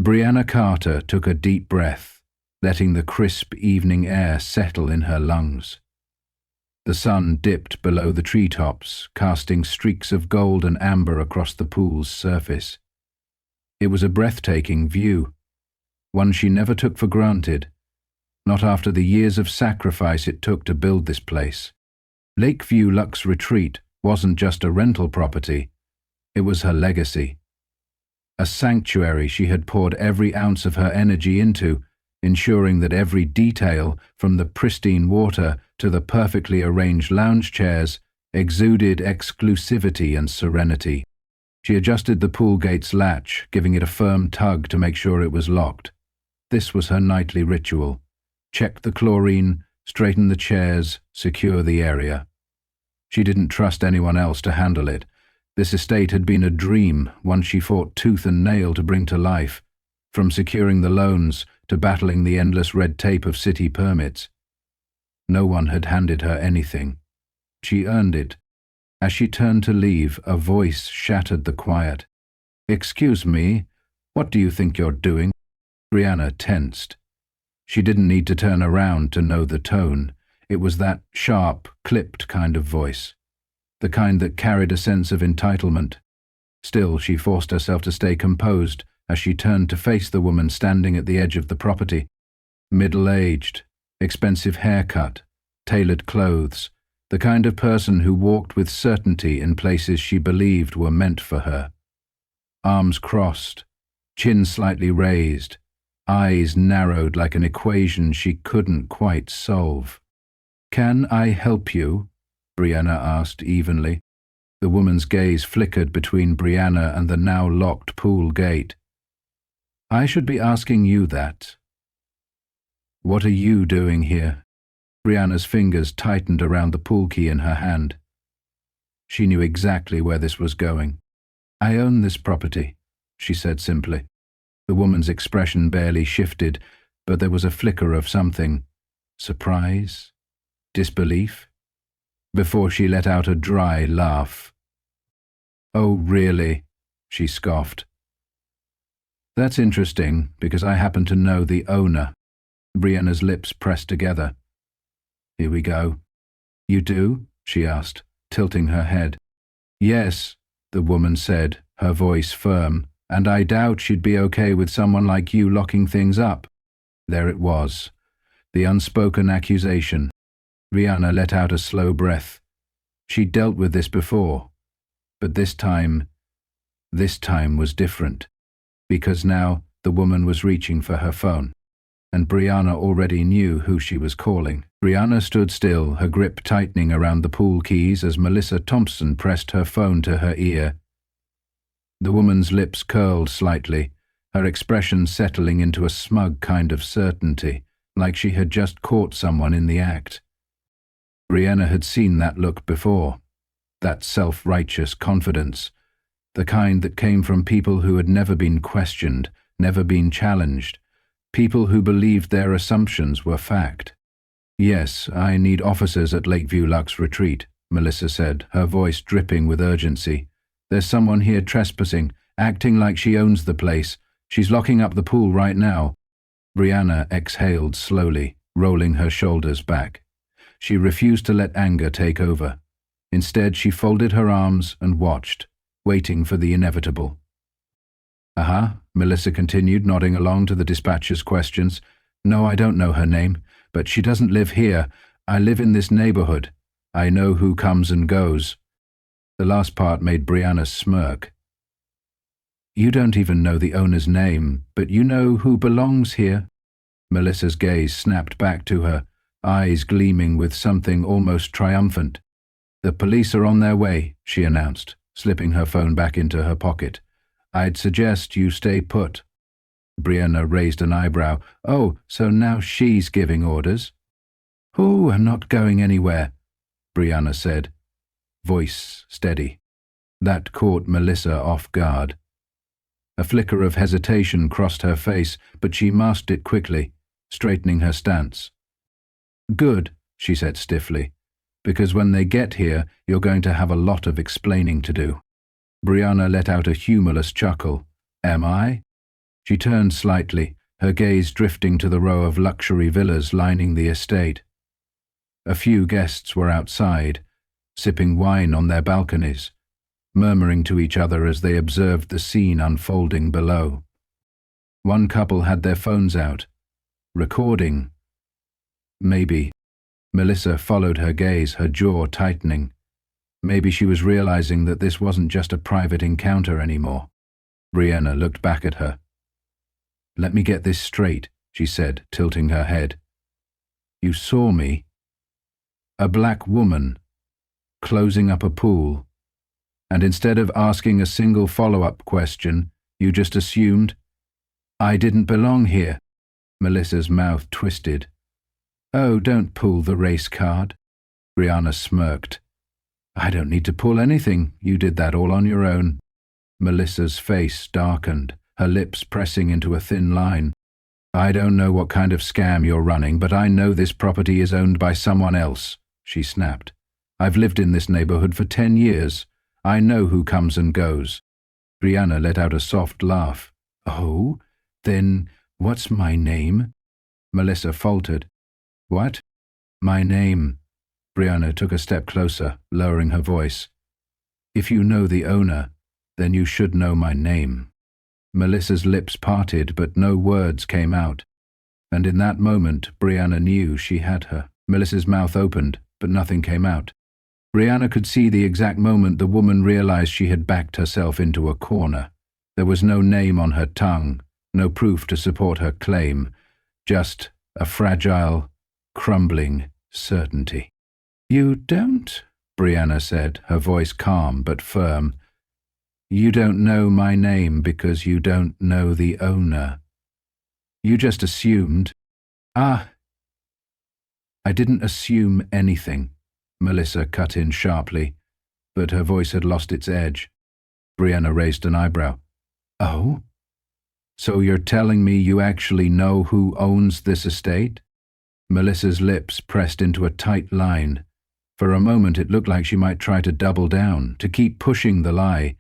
Brianna Carter took a deep breath, letting the crisp evening air settle in her lungs. The sun dipped below the treetops, casting streaks of gold and amber across the pool's surface. It was a breathtaking view, one she never took for granted, not after the years of sacrifice it took to build this place. Lakeview Luxe Retreat wasn't just a rental property, it was her legacy. A sanctuary she had poured every ounce of her energy into, ensuring that every detail, from the pristine water to the perfectly arranged lounge chairs, exuded exclusivity and serenity. She adjusted the pool gate's latch, giving it a firm tug to make sure it was locked. This was her nightly ritual. Check the chlorine, straighten the chairs, secure the area. She didn't trust anyone else to handle it. This estate had been a dream, one she fought tooth and nail to bring to life, from securing the loans to battling the endless red tape of city permits. No one had handed her anything. She earned it. As she turned to leave, a voice shattered the quiet. "Excuse me, what do you think you're doing?" Brianna tensed. She didn't need to turn around to know the tone. It was that sharp, clipped kind of voice, the kind that carried a sense of entitlement. Still, she forced herself to stay composed as she turned to face the woman standing at the edge of the property. Middle-aged, expensive haircut, tailored clothes, the kind of person who walked with certainty in places she believed were meant for her. Arms crossed, chin slightly raised, eyes narrowed like an equation she couldn't quite solve. "Can I help you?" Brianna asked evenly. The woman's gaze flickered between Brianna and the now locked pool gate. "I should be asking you that." "What are you doing here?" Brianna's fingers tightened around the pool key in her hand. She knew exactly where this was going. "I own this property," she said simply. The woman's expression barely shifted, but there was a flicker of something. Surprise? Disbelief? Before she let out a dry laugh. "Oh, really?" she scoffed. "That's interesting, because I happen to know the owner." Brianna's lips pressed together. "Here we go." "You do?" she asked, tilting her head. "Yes," the woman said, her voice firm, "and I doubt she'd be okay with someone like you locking things up." There it was, the unspoken accusation. Brianna let out a slow breath. She'd dealt with this before, but this time was different, because now the woman was reaching for her phone, and Brianna already knew who she was calling. Brianna stood still, her grip tightening around the pool keys as Melissa Thompson pressed her phone to her ear. The woman's lips curled slightly, her expression settling into a smug kind of certainty, like she had just caught someone in the act. Brianna had seen that look before, that self-righteous confidence, the kind that came from people who had never been questioned, never been challenged, people who believed their assumptions were fact. "Yes, I need officers at Lakeview Luxe Retreat," Melissa said, her voice dripping with urgency. "There's someone here trespassing, acting like she owns the place. She's locking up the pool right now." Brianna exhaled slowly, rolling her shoulders back. She refused to let anger take over. Instead, she folded her arms and watched, waiting for the inevitable. Melissa continued, nodding along to the dispatcher's questions. "No, I don't know her name, but she doesn't live here. I live in this neighborhood. I know who comes and goes." The last part made Brianna smirk. "You don't even know the owner's name, but you know who belongs here?" Melissa's gaze snapped back to her, eyes gleaming with something almost triumphant. "The police are on their way," she announced, slipping her phone back into her pocket. "I'd suggest you stay put." Brianna raised an eyebrow. "Oh, so now she's giving orders?" "Oh, I'm not going anywhere," Brianna said, voice steady. That caught Melissa off guard. A flicker of hesitation crossed her face, but she masked it quickly, straightening her stance. "Good," she said stiffly, "because when they get here, you're going to have a lot of explaining to do." Brianna let out a humorless chuckle. "Am I?" She turned slightly, her gaze drifting to the row of luxury villas lining the estate. A few guests were outside, sipping wine on their balconies, murmuring to each other as they observed the scene unfolding below. One couple had their phones out, recording. Maybe. Melissa followed her gaze, her jaw tightening. Maybe she was realizing that this wasn't just a private encounter anymore. Brianna looked back at her. "Let me get this straight," she said, tilting her head. "You saw me? A black woman, closing up a pool, and instead of asking a single follow-up question, you just assumed I didn't belong here." Melissa's mouth twisted. "Oh, don't pull the race card." Brianna smirked. "I don't need to pull anything. You did that all on your own." Melissa's face darkened, her lips pressing into a thin line. "I don't know what kind of scam you're running, but I know this property is owned by someone else," she snapped. "I've lived in this neighborhood for 10 years. I know who comes and goes." Brianna let out a soft laugh. "Oh, then what's my name?" Melissa faltered. "What?" "My name." Brianna took a step closer, lowering her voice. "If you know the owner, then you should know my name." Melissa's lips parted, but no words came out. And in that moment, Brianna knew she had her. Melissa's mouth opened, but nothing came out. Brianna could see the exact moment the woman realized she had backed herself into a corner. There was no name on her tongue, no proof to support her claim, just a fragile, crumbling certainty. "You don't," Brianna said, her voice calm but firm. "You don't know my name because you don't know the owner. You just assumed." "Ah." "I didn't assume anything," Melissa cut in sharply, but her voice had lost its edge. Brianna raised an eyebrow. "Oh? So you're telling me you actually know who owns this estate?" Melissa's lips pressed into a tight line. For a moment it looked like she might try to double down, to keep pushing the lie.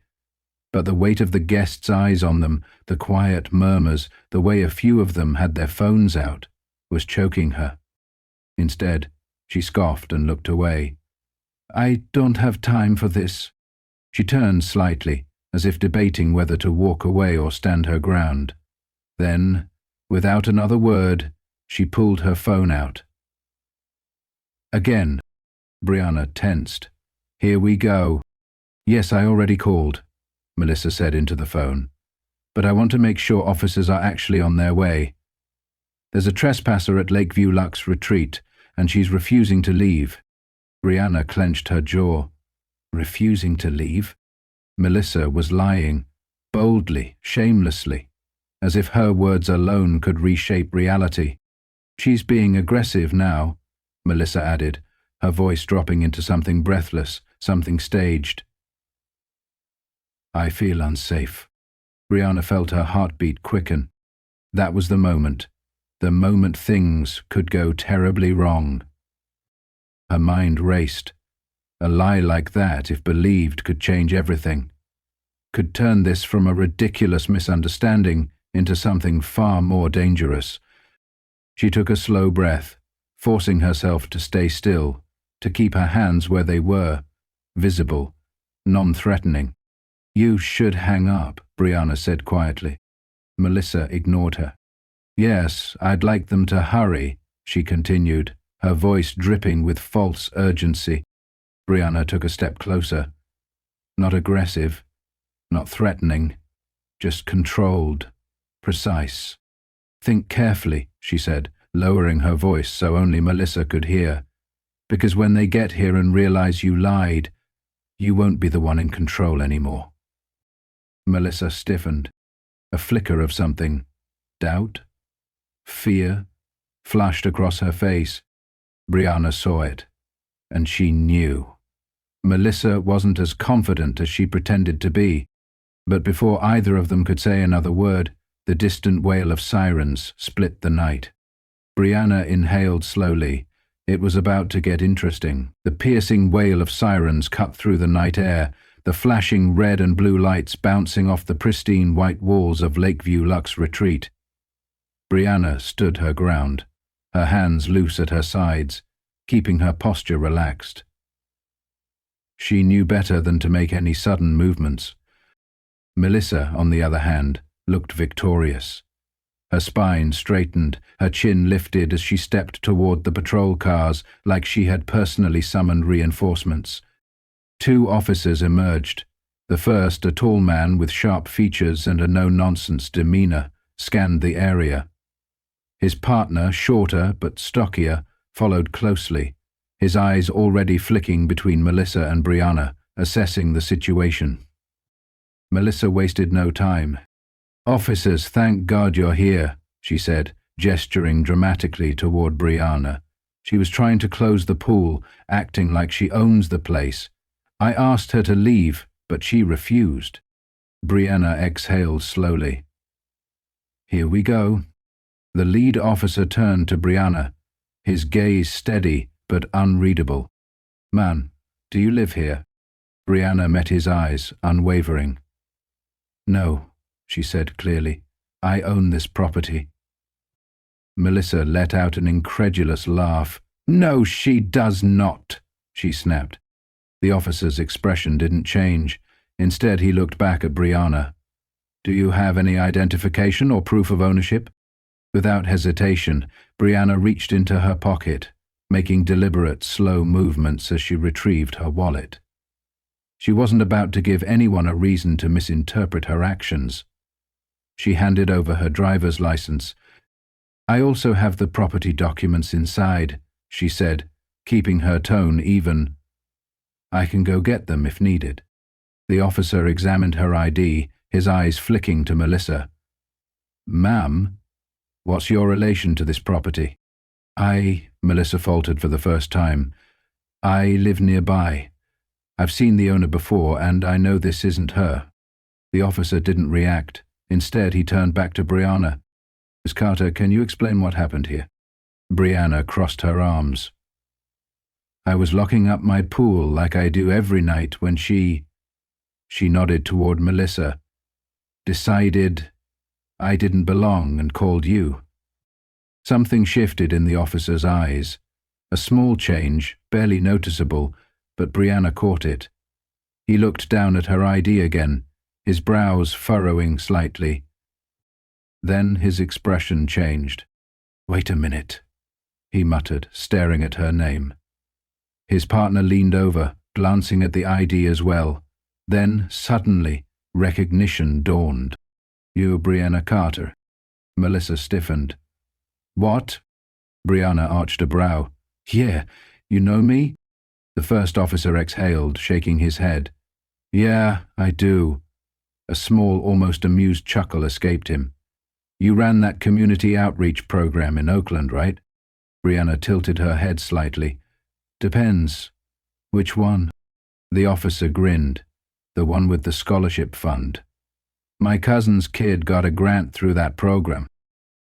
But the weight of the guests' eyes on them, the quiet murmurs, the way a few of them had their phones out, was choking her. Instead, she scoffed and looked away. "I don't have time for this." She turned slightly, as if debating whether to walk away or stand her ground. Then, without another word, she pulled her phone out. Again, Brianna tensed. "Here we go." "Yes, I already called," Melissa said into the phone. "But I want to make sure officers are actually on their way. There's a trespasser at Lakeview Lux Retreat, and she's refusing to leave." Brianna clenched her jaw. Refusing to leave? Melissa was lying, boldly, shamelessly, as if her words alone could reshape reality. "She's being aggressive now," Melissa added, her voice dropping into something breathless, something staged. "I feel unsafe." Brianna felt her heartbeat quicken. That was the moment things could go terribly wrong. Her mind raced. A lie like that, if believed, could change everything. Could turn this from a ridiculous misunderstanding into something far more dangerous. She took a slow breath, forcing herself to stay still, to keep her hands where they were, visible, non-threatening. "You should hang up," Brianna said quietly. Melissa ignored her. "Yes, I'd like them to hurry," she continued, her voice dripping with false urgency. Brianna took a step closer. Not aggressive, not threatening, just controlled, precise. "Think carefully," she said, lowering her voice so only Melissa could hear. "Because when they get here and realize you lied, you won't be the one in control anymore." Melissa stiffened. A flicker of something, doubt, fear, flashed across her face. Brianna saw it, and she knew. Melissa wasn't as confident as she pretended to be, but before either of them could say another word, the distant wail of sirens split the night. Brianna inhaled slowly. It was about to get interesting. The piercing wail of sirens cut through the night air, the flashing red and blue lights bouncing off the pristine white walls of Lakeview Lux Retreat. Brianna stood her ground, her hands loose at her sides, keeping her posture relaxed. She knew better than to make any sudden movements. Melissa, on the other hand, looked victorious. Her spine straightened, her chin lifted as she stepped toward the patrol cars like she had personally summoned reinforcements. 2 officers emerged. The first, a tall man with sharp features and a no-nonsense demeanor, scanned the area. His partner, shorter but stockier, followed closely, his eyes already flicking between Melissa and Brianna, assessing the situation. Melissa wasted no time. "Officers, thank God you're here," she said, gesturing dramatically toward Brianna. She was trying to close the pool, acting like she owns the place. "I asked her to leave, but she refused." Brianna exhaled slowly. "Here we go." The lead officer turned to Brianna, his gaze steady but unreadable. "Ma'am, do you live here?" Brianna met his eyes, unwavering. "No," she said clearly. "I own this property." Melissa let out an incredulous laugh. "No, she does not," she snapped. The officer's expression didn't change. Instead, he looked back at Brianna. "Do you have any identification or proof of ownership?" Without hesitation, Brianna reached into her pocket, making deliberate, slow movements as she retrieved her wallet. She wasn't about to give anyone a reason to misinterpret her actions. She handed over her driver's license. "I also have the property documents inside," she said, keeping her tone even. "I can go get them if needed." The officer examined her ID, his eyes flicking to Melissa. "Ma'am, what's your relation to this property?" Melissa faltered for the first time. "I live nearby. I've seen the owner before, and I know this isn't her." The officer didn't react. Instead, he turned back to Brianna. "Miss Carter, can you explain what happened here?" Brianna crossed her arms. "I was locking up my pool like I do every night when she nodded toward Melissa, "decided I didn't belong and called you." Something shifted in the officer's eyes. A small change, barely noticeable, but Brianna caught it. He looked down at her ID again, his brows furrowing slightly. Then his expression changed. "Wait a minute," he muttered, staring at her name. His partner leaned over, glancing at the ID as well. Then, suddenly, recognition dawned. "You're Brianna Carter." Melissa stiffened. "What?" Brianna arched a brow. "Yeah, you know me?" The first officer exhaled, shaking his head. "Yeah, I do." A small, almost amused chuckle escaped him. "You ran that community outreach program in Oakland, right?" Brianna tilted her head slightly. "Depends. Which one?" The officer grinned. "The one with the scholarship fund. My cousin's kid got a grant through that program."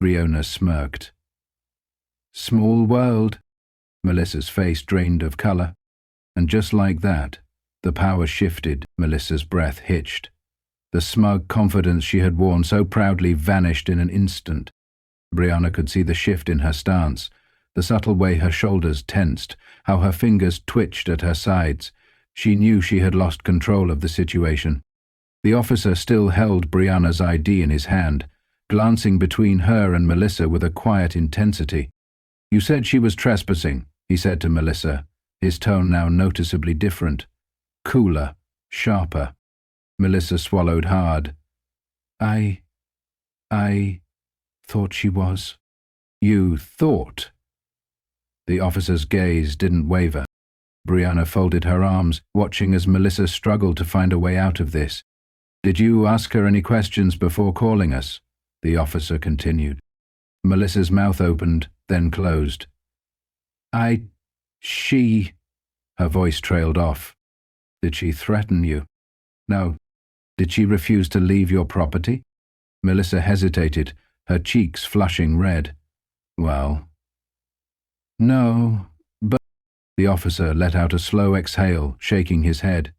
Brianna smirked. "Small world." Melissa's face drained of color. And just like that, the power shifted. Melissa's breath hitched. The smug confidence she had worn so proudly vanished in an instant. Brianna could see the shift in her stance, the subtle way her shoulders tensed, how her fingers twitched at her sides. She knew she had lost control of the situation. The officer still held Brianna's ID in his hand, glancing between her and Melissa with a quiet intensity. "You said she was trespassing," he said to Melissa, his tone now noticeably different. Cooler, sharper. Melissa swallowed hard. I thought she was." "You thought?" The officer's gaze didn't waver. Brianna folded her arms, watching as Melissa struggled to find a way out of this. "Did you ask her any questions before calling us?" the officer continued. Melissa's mouth opened, then closed. She... Her voice trailed off. "Did she threaten you?" "No." "Did she refuse to leave your property?" Melissa hesitated, her cheeks flushing red. "Well..." "No, but..." The officer let out a slow exhale, shaking his head.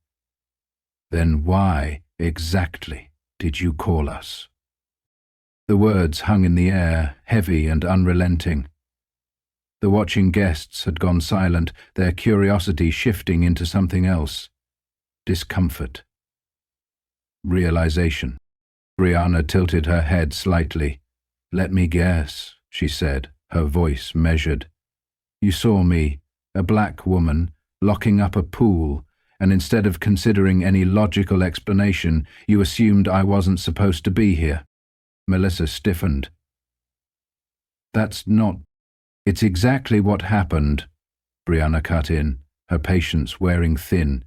Then why, exactly, did you call us? The words hung in the air, heavy and unrelenting. The watching guests had gone silent, their curiosity shifting into something else. Discomfort. Realization. Brianna tilted her head slightly. "Let me guess," she said, her voice measured. "You saw me, a black woman, locking up a pool, and instead of considering any logical explanation, you assumed I wasn't supposed to be here." Melissa stiffened. "That's not—" "It's exactly what happened," Brianna cut in, her patience wearing thin.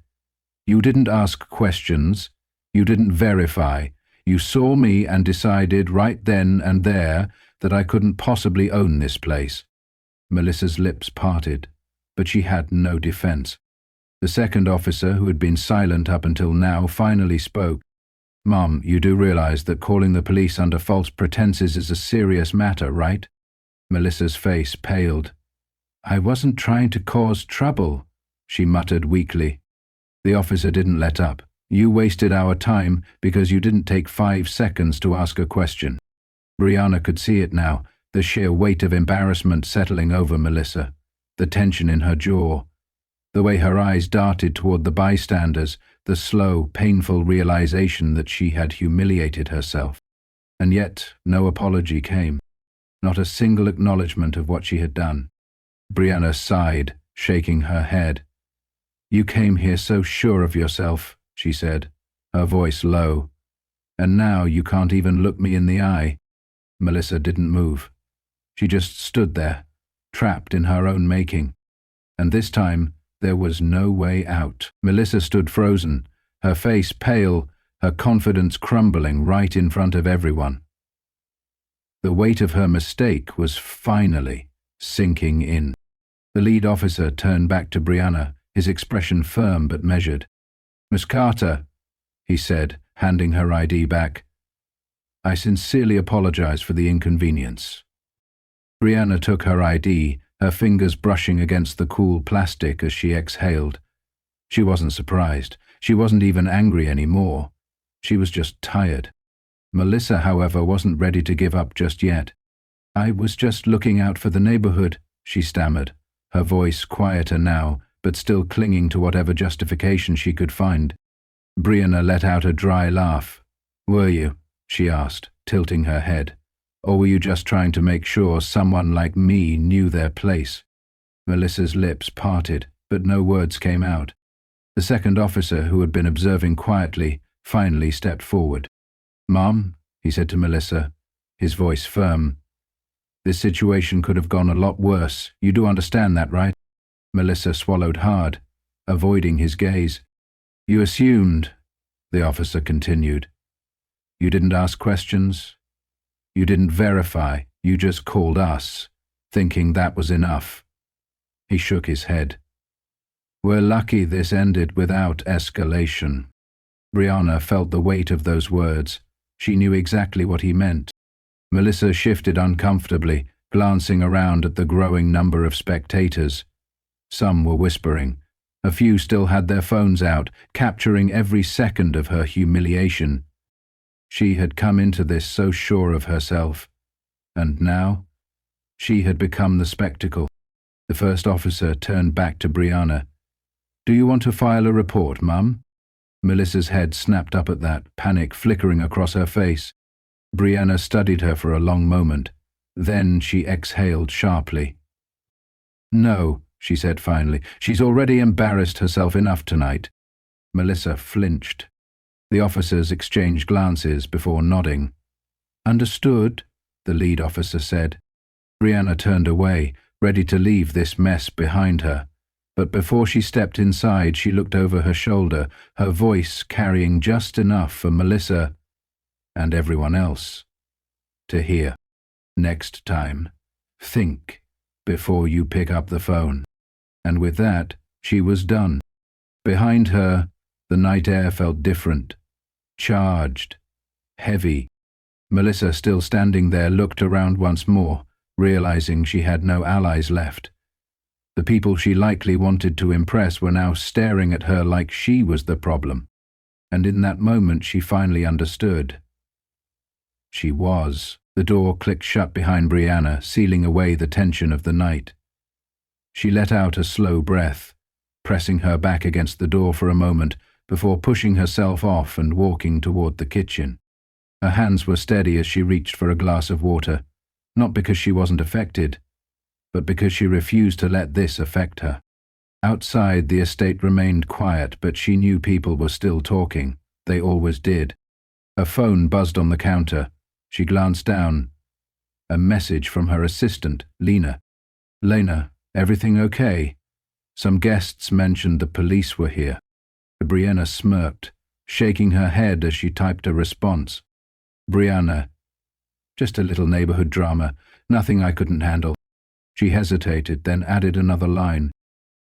"You didn't ask questions. You didn't verify. You saw me and decided right then and there that I couldn't possibly own this place." Melissa's lips parted, but she had no defense. The second officer, who had been silent up until now, finally spoke. "Mom, you do realize that calling the police under false pretenses is a serious matter, right?" Melissa's face paled. "I wasn't trying to cause trouble," she muttered weakly. The officer didn't let up. "You wasted our time because you didn't take 5 seconds to ask a question." Brianna could see it now, the sheer weight of embarrassment settling over Melissa, the tension in her jaw, the way her eyes darted toward the bystanders, the slow, painful realization that she had humiliated herself. And yet no apology came, not a single acknowledgement of what she had done. Brianna sighed, shaking her head. "You came here so sure of yourself," she said, her voice low. "And now you can't even look me in the eye." Melissa didn't move. She just stood there, trapped in her own making. And this time, there was no way out. Melissa stood frozen, her face pale, her confidence crumbling right in front of everyone. The weight of her mistake was finally sinking in. The lead officer turned back to Brianna, his expression firm but measured. "Miss Carter," he said, handing her ID back, "I sincerely apologize for the inconvenience." Brianna took her ID, her fingers brushing against the cool plastic as she exhaled. She wasn't surprised. She wasn't even angry anymore. She was just tired. Melissa, however, wasn't ready to give up just yet. "I was just looking out for the neighborhood," she stammered, her voice quieter now, but still clinging to whatever justification she could find. Brianna let out a dry laugh. "Were you?" she asked, tilting her head. "Or were you just trying to make sure someone like me knew their place?" Melissa's lips parted, but no words came out. The second officer, who had been observing quietly, finally stepped forward. "Mom," he said to Melissa, his voice firm, "this situation could have gone a lot worse. You do understand that, right?" Melissa swallowed hard, avoiding his gaze. "You assumed," the officer continued. "You didn't ask questions. You didn't verify. You just called us, thinking that was enough." He shook his head. "We're lucky this ended without escalation." Brianna felt the weight of those words. She knew exactly what he meant. Melissa shifted uncomfortably, glancing around at the growing number of spectators. Some were whispering. A few still had their phones out, capturing every second of her humiliation. She had come into this so sure of herself. And now? She had become the spectacle. The first officer turned back to Brianna. "Do you want to file a report, Mum?" Melissa's head snapped up at that, panic flickering across her face. Brianna studied her for a long moment. Then she exhaled sharply. "No," she said finally. "She's already embarrassed herself enough tonight." Melissa flinched. The officers exchanged glances before nodding. "Understood," the lead officer said. Brianna turned away, ready to leave this mess behind her. But before she stepped inside, she looked over her shoulder, her voice carrying just enough for Melissa and everyone else to hear. "Next time, think before you pick up the phone." And with that, she was done. Behind her, the night air felt different, charged, heavy. Melissa, still standing there, looked around once more, realizing she had no allies left. The people she likely wanted to impress were now staring at her like she was the problem. and in that moment she finally understood. She was. The door clicked shut behind Brianna, sealing away the tension of the night. She let out a slow breath, pressing her back against the door for a moment before pushing herself off and walking toward the kitchen. Her hands were steady as she reached for a glass of water, not because she wasn't affected, but because she refused to let this affect her. Outside, the estate remained quiet, but she knew people were still talking. They always did. Her phone buzzed on the counter. She glanced down. A message from her assistant, Lena. "Lena, everything okay? Some guests mentioned the police were here." Brianna smirked, shaking her head as she typed a response. "Brianna, just a little neighborhood drama, nothing I couldn't handle." She hesitated, then added another line.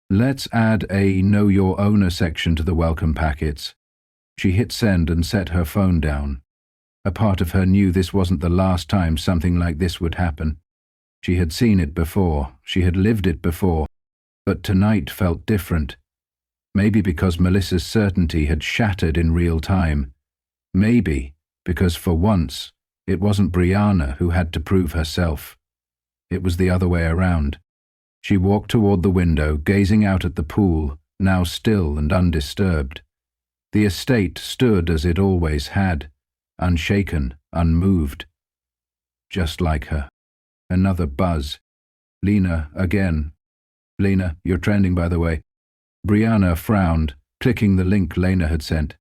"Let's add a Know Your Owner section to the welcome packets." She hit send and set her phone down. A part of her knew this wasn't the last time something like this would happen. She had seen it before, she had lived it before, but tonight felt different. Maybe because Melissa's certainty had shattered in real time. Maybe because for once it wasn't Brianna who had to prove herself. It was the other way around. She walked toward the window, gazing out at the pool, now still and undisturbed. The estate stood as it always had, unshaken, unmoved. Just like her. Another buzz. "Lena, again." "Lena, you're trending, by the way." Brianna frowned, clicking the link Lena had sent.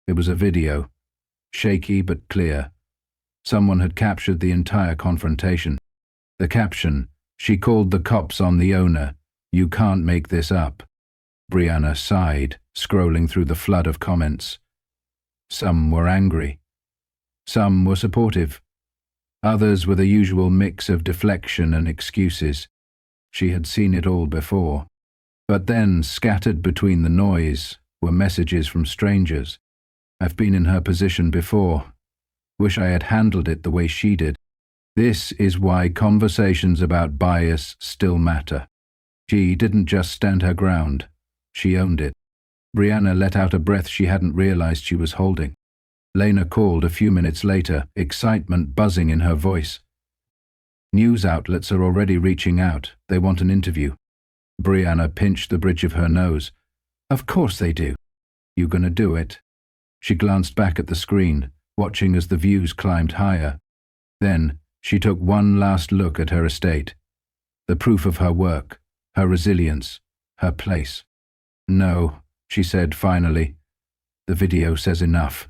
It was a video. Shaky but clear. Someone had captured the entire confrontation. The caption, "She called the cops on the owner. You can't make this up." Brianna sighed, scrolling through the flood of comments. Some were angry. Some were supportive. Others were the usual mix of deflection and excuses. She had seen it all before. But then, scattered between the noise, were messages from strangers. "I've been in her position before. Wish I had handled it the way she did." This is why conversations about bias still matter. She didn't just stand her ground. She owned it. Brianna let out a breath she hadn't realized she was holding. Lena called a few minutes later, excitement buzzing in her voice. "News outlets are already reaching out. They want an interview." Brianna pinched the bridge of her nose. "Of course they do. You gonna do it?" She glanced back at the screen, watching as the views climbed higher. Then she took one last look at her estate. The proof of her work, her resilience, her place. "No," she said finally. "The video says enough."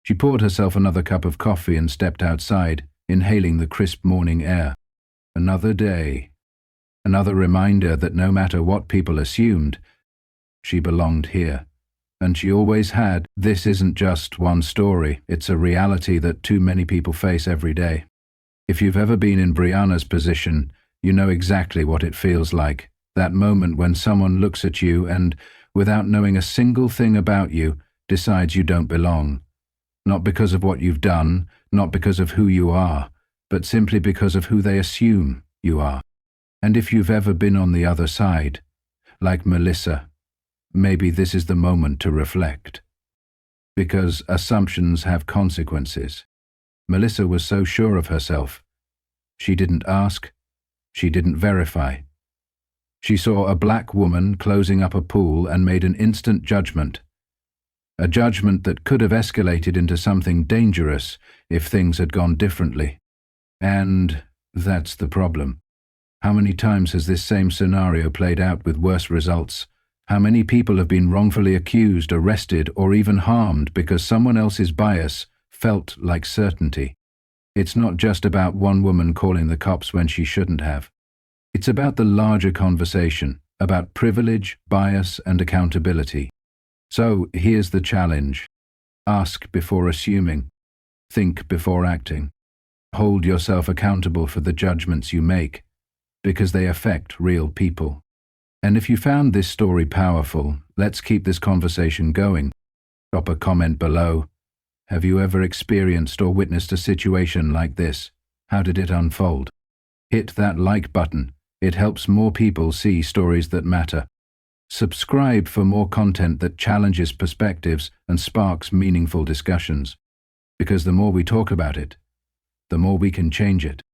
She poured herself another cup of coffee and stepped outside, inhaling the crisp morning air. Another day. Another reminder that no matter what people assumed, she belonged here. And she always had. This isn't just one story, it's a reality that too many people face every day. If you've ever been in Brianna's position, you know exactly what it feels like. That moment when someone looks at you and, without knowing a single thing about you, decides you don't belong. Not because of what you've done, not because of who you are, but simply because of who they assume you are. And if you've ever been on the other side, like Melissa, maybe this is the moment to reflect. Because assumptions have consequences. Melissa was so sure of herself. She didn't ask. She didn't verify. She saw a black woman closing up a pool and made an instant judgment. A judgment that could have escalated into something dangerous if things had gone differently. And that's the problem. How many times has this same scenario played out with worse results? How many people have been wrongfully accused, arrested, or even harmed because someone else's bias felt like certainty? It's not just about one woman calling the cops when she shouldn't have. It's about the larger conversation, about privilege, bias, and accountability. So here's the challenge. Ask before assuming. Think before acting. Hold yourself accountable for the judgments you make, because they affect real people. And if you found this story powerful, let's keep this conversation going. Drop a comment below. Have you ever experienced or witnessed a situation like this? How did it unfold? Hit that like button. It helps more people see stories that matter. Subscribe for more content that challenges perspectives and sparks meaningful discussions, because the more we talk about it, the more we can change it.